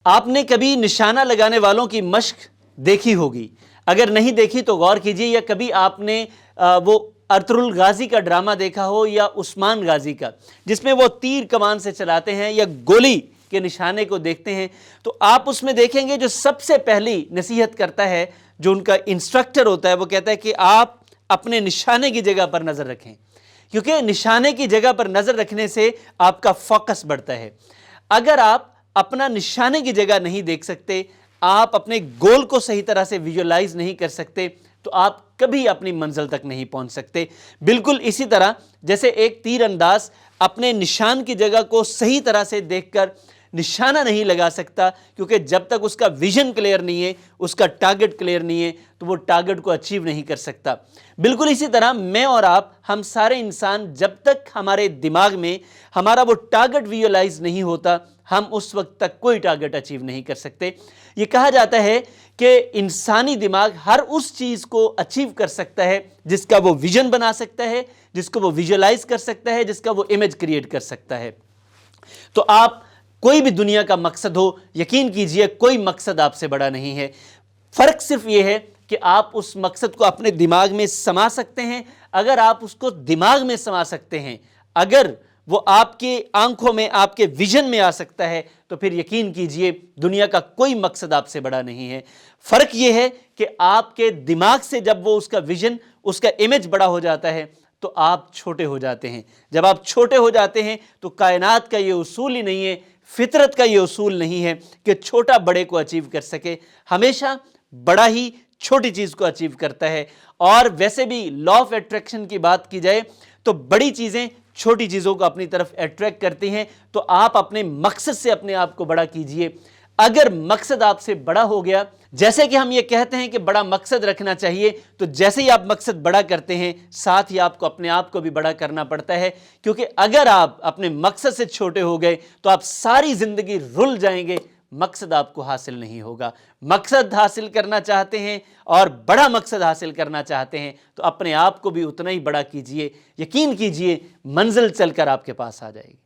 آپ نے کبھی نشانہ لگانے والوں کی مشق دیکھی ہوگی، اگر نہیں دیکھی تو غور کیجئے، یا کبھی آپ نے وہ ارطغرل غازی کا ڈرامہ دیکھا ہو یا عثمان غازی کا، جس میں وہ تیر کمان سے چلاتے ہیں یا گولی کے نشانے کو دیکھتے ہیں، تو آپ اس میں دیکھیں گے جو سب سے پہلی نصیحت کرتا ہے، جو ان کا انسٹرکٹر ہوتا ہے، وہ کہتا ہے کہ آپ اپنے نشانے کی جگہ پر نظر رکھیں، کیونکہ نشانے کی جگہ پر نظر رکھنے سے آپ کا فوکس بڑھتا ہے۔ اگر آپ اپنا نشانے کی جگہ نہیں دیکھ سکتے، آپ اپنے گول کو صحیح طرح سے ویژولائز نہیں کر سکتے، تو آپ کبھی اپنی منزل تک نہیں پہنچ سکتے۔ بالکل اسی طرح جیسے ایک تیر انداز اپنے نشان کی جگہ کو صحیح طرح سے دیکھ کر نشانہ نہیں لگا سکتا، کیونکہ جب تک اس کا ویژن کلیئر نہیں ہے، اس کا ٹارگٹ کلیئر نہیں ہے، تو وہ ٹارگٹ کو اچیو نہیں کر سکتا۔ بالکل اسی طرح میں اور آپ، ہم سارے انسان، جب تک ہمارے دماغ میں ہمارا وہ ٹارگٹ ویژولائز نہیں ہوتا، ہم اس وقت تک کوئی ٹارگٹ اچیو نہیں کر سکتے۔ یہ کہا جاتا ہے کہ انسانی دماغ ہر اس چیز کو اچیو کر سکتا ہے جس کا وہ ویژن بنا سکتا ہے، جس کو وہ ویژولائز کر سکتا ہے، جس کا وہ امیج کریٹ کر سکتا ہے۔ تو آپ کوئی بھی دنیا کا مقصد ہو، یقین کیجئے کوئی مقصد آپ سے بڑا نہیں ہے۔ فرق صرف یہ ہے کہ آپ اس مقصد کو اپنے دماغ میں سما سکتے ہیں۔ اگر آپ اس کو دماغ میں سما سکتے ہیں، اگر وہ آپ کی آنکھوں میں، آپ کے ویژن میں آ سکتا ہے، تو پھر یقین کیجئے دنیا کا کوئی مقصد آپ سے بڑا نہیں ہے۔ فرق یہ ہے کہ آپ کے دماغ سے جب وہ اس کا ویژن، اس کا امیج بڑا ہو جاتا ہے، تو آپ چھوٹے ہو جاتے ہیں۔ جب آپ چھوٹے ہو جاتے ہیں تو کائنات کا یہ اصول ہی نہیں ہے، فطرت کا یہ اصول نہیں ہے کہ چھوٹا بڑے کو اچیو کر سکے، ہمیشہ بڑا ہی چھوٹی چیز کو اچیو کرتا ہے۔ اور ویسے بھی لا آف اٹریکشن کی بات کی جائے تو بڑی چیزیں چھوٹی چیزوں کو اپنی طرف اٹریکٹ کرتی ہیں۔ تو آپ اپنے مقصد سے اپنے آپ کو بڑا کیجئے۔ اگر مقصد آپ سے بڑا ہو گیا، جیسے کہ ہم یہ کہتے ہیں کہ بڑا مقصد رکھنا چاہیے، تو جیسے ہی آپ مقصد بڑا کرتے ہیں، ساتھ ہی آپ کو اپنے آپ کو بھی بڑا کرنا پڑتا ہے، کیونکہ اگر آپ اپنے مقصد سے چھوٹے ہو گئے تو آپ ساری زندگی رل جائیں گے، مقصد آپ کو حاصل نہیں ہوگا۔ مقصد حاصل کرنا چاہتے ہیں اور بڑا مقصد حاصل کرنا چاہتے ہیں تو اپنے آپ کو بھی اتنا ہی بڑا کیجئے، یقین کیجئے منزل چل کر آپ کے پاس آ جائے گی۔